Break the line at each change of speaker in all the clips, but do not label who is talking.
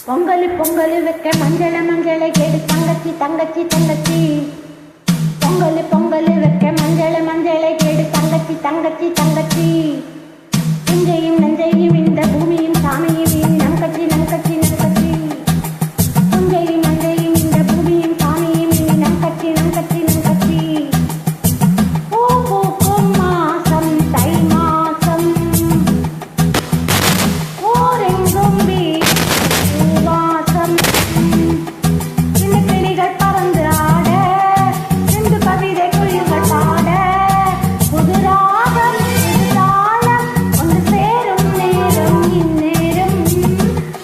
பொங்கல் பொங்கல் வைக்க மஞ்சள மஞ்சள கேடு தங்கச்சி தங்கச்சி தங்கச்சி. பொங்கல் பொங்கல் வைக்க மஞ்சள மஞ்சள கேடு தங்கச்சி தங்கச்சி தங்கச்சி. புஞ்சையும் நஞ்சையும் இந்த பூமியும் சாமியும் நங்கச்சி நங்கச்சி நங்கச்சி. புஞ்சையும் நஞ்சையும் இந்த பூமியும் சாமியும் நங்கச்சி நங்கச்சி நங்கச்சி. பூ பூக்கும் மாசம் தை மாசம் ஊரெங்கும் வாசம். சின்ன கிளிகள் பறந்து ஆட சிந்து கவிதை குயில்கள் பாட புதுராகம் புதுதாளம் ஒன்று சேரும் நேரம் இந்நேரம்.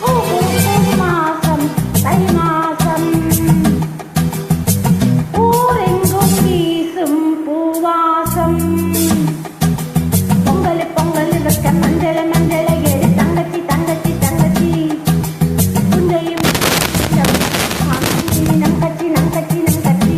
பூ பூக்கும் மாசம் தை மாசம் ஊரெங்கும் வீசும் பூவாசம். பொங்கல் பொங்கல் வைக்க மஞ்சள மஞ்சள ஏடு தங்கச்சி தங்கச்சி தங்கச்சி. புஞ்சையும் நங்கச்சி நங்கச்சி நங்கச்சி.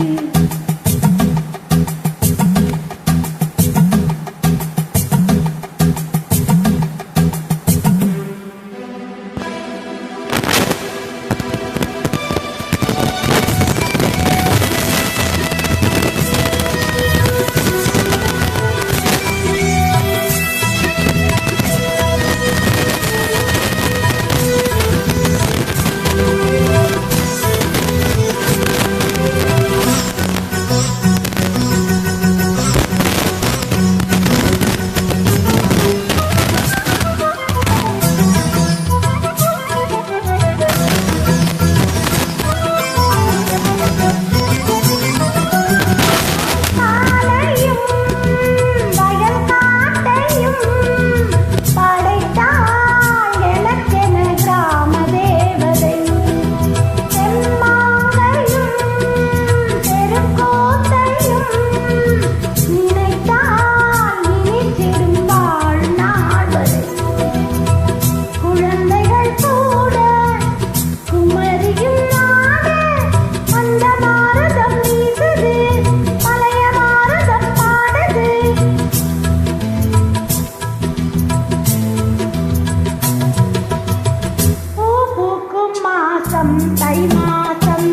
தை மாசம்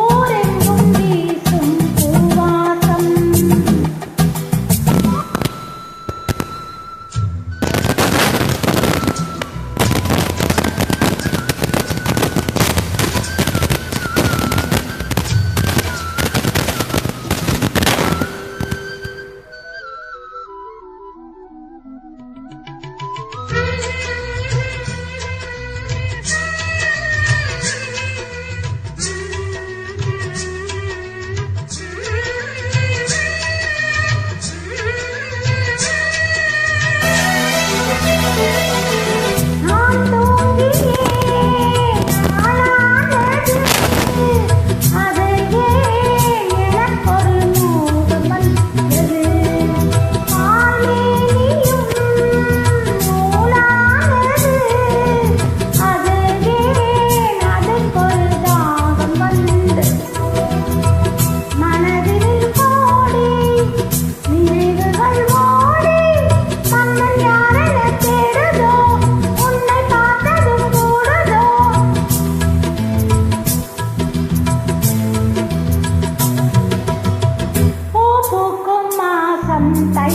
ஊரெங்கும் வீசும் பூவாசம். தை